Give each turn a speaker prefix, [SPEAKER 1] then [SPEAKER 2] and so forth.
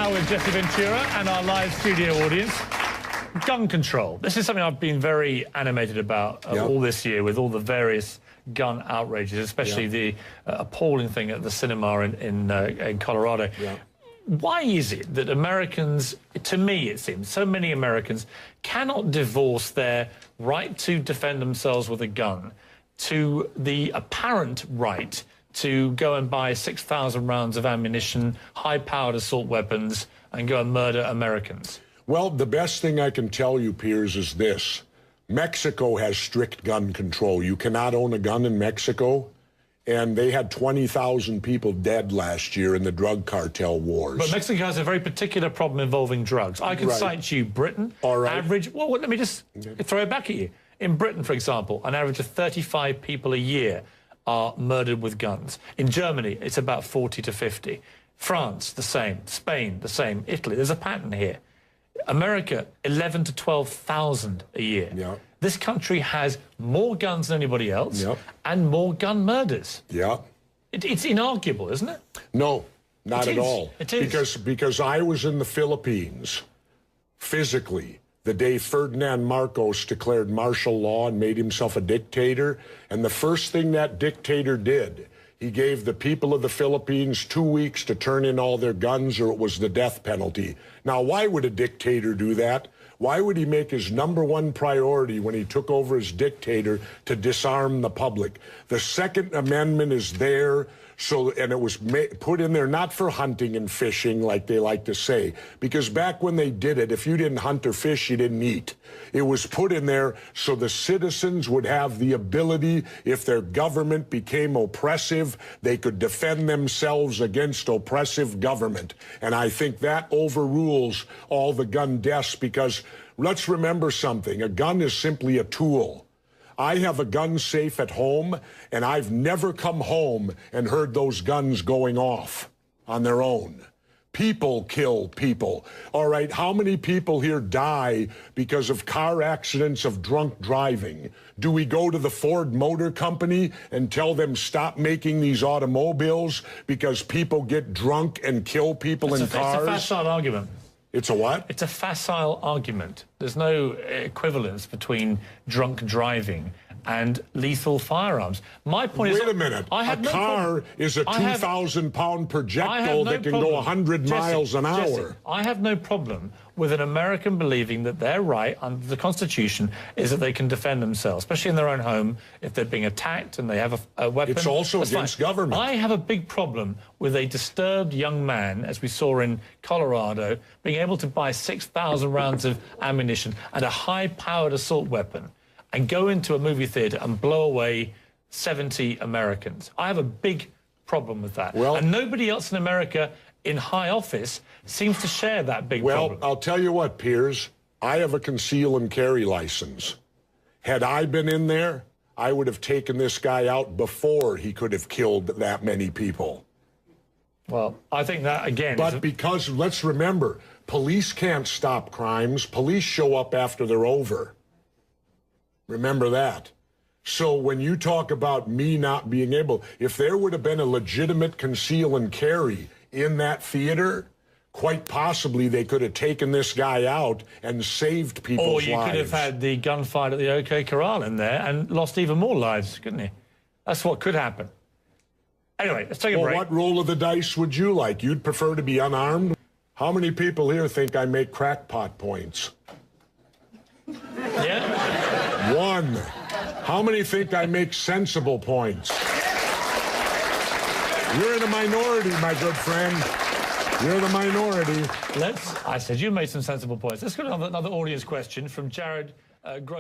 [SPEAKER 1] now with Jesse Ventura and our live studio audience. Gun control. This is something I've been very animated about all this year with all the various gun outrages, especially the appalling thing at the cinema in Colorado. Why is it that Americans, to me it seems, so many Americans cannot divorce their right to defend themselves with a gun to the apparent right to go and buy 6,000 rounds of ammunition, high-powered assault weapons, and go and murder Americans?
[SPEAKER 2] Well, the best thing I can tell you, Piers, is this. Mexico has strict gun control. You cannot own a gun in Mexico, and they had 20,000 people dead last year in the drug cartel wars.
[SPEAKER 1] But Mexico has a very particular problem involving drugs. I can cite you Britain, average... Well, let me just throw it back at you. In Britain, for example, an average of 35 people a year are murdered with guns. In Germany, it's about 40 to 50. France, the same. Spain, the same. Italy, there's a pattern here. America, 11 to 12,000 a year. This country has more guns than anybody else and more gun murders. It's inarguable, isn't it?
[SPEAKER 2] No, not at all.
[SPEAKER 1] It is.
[SPEAKER 2] Because I was in the Philippines, physically, the day Ferdinand Marcos declared martial law and made himself a dictator. And the first thing that dictator did, he gave the people of the Philippines 2 weeks to turn in all their guns or it was the death penalty. Now, why would a dictator do that? Why would he make his #1 priority when he took over as dictator to disarm the public? The Second Amendment is there, and it was put in there not for hunting and fishing like they like to say, because back when they did it, if you didn't hunt or fish, you didn't eat. It was put in there so the citizens would have the ability, if their government became oppressive, they could defend themselves against oppressive government. And I think that overrules all the gun deaths, because let's remember something. A gun is simply a tool. I have a gun safe at home, and I've never come home and heard those guns going off on their own. People kill people. All right, how many people here die because of car accidents of drunk driving? Do we go to the Ford Motor Company and tell them stop making these automobiles because people get drunk and kill people in cars?
[SPEAKER 1] It's a facile argument.
[SPEAKER 2] It's a what?
[SPEAKER 1] It's a facile argument. There's no equivalence between drunk driving and lethal firearms. My point is...
[SPEAKER 2] Wait a minute. A car is a 2,000-pound projectile that can go 100 miles an hour.
[SPEAKER 1] Jesse, I have no problem with an American believing that their right under the Constitution is that they can defend themselves, especially in their own home, if they're being attacked and they have a weapon.
[SPEAKER 2] It's also against government.
[SPEAKER 1] I have a big problem with a disturbed young man, as we saw in Colorado, being able to buy 6,000 rounds of ammunition and a high-powered assault weapon and go into a movie theater and blow away 70 Americans. I have a big problem with that. And nobody else in America in high office seems to share that big problem.
[SPEAKER 2] Well, I'll tell you what, Piers. I have a conceal and carry license. Had I been in there, I would have taken this guy out before he could have killed that many people.
[SPEAKER 1] Well, I think that, again...
[SPEAKER 2] But because, let's remember, police can't stop crimes. Police show up after they're over. Remember that. So when you talk about me not being able, if there would have been a legitimate conceal and carry in that theater, quite possibly they could have taken this guy out and saved people's lives.
[SPEAKER 1] Or you could have had the gunfight at the OK Corral in there and lost even more lives, couldn't you? That's what could happen. Anyway, let's take a break.
[SPEAKER 2] What roll of the dice would you like? You'd prefer to be unarmed? How many people here think I make crackpot points?
[SPEAKER 1] Yeah?
[SPEAKER 2] 1. How many think I make sensible points? You're in a minority, my good friend. You're the minority.
[SPEAKER 1] I said you made some sensible points. Let's go to another audience question from Jared Gross.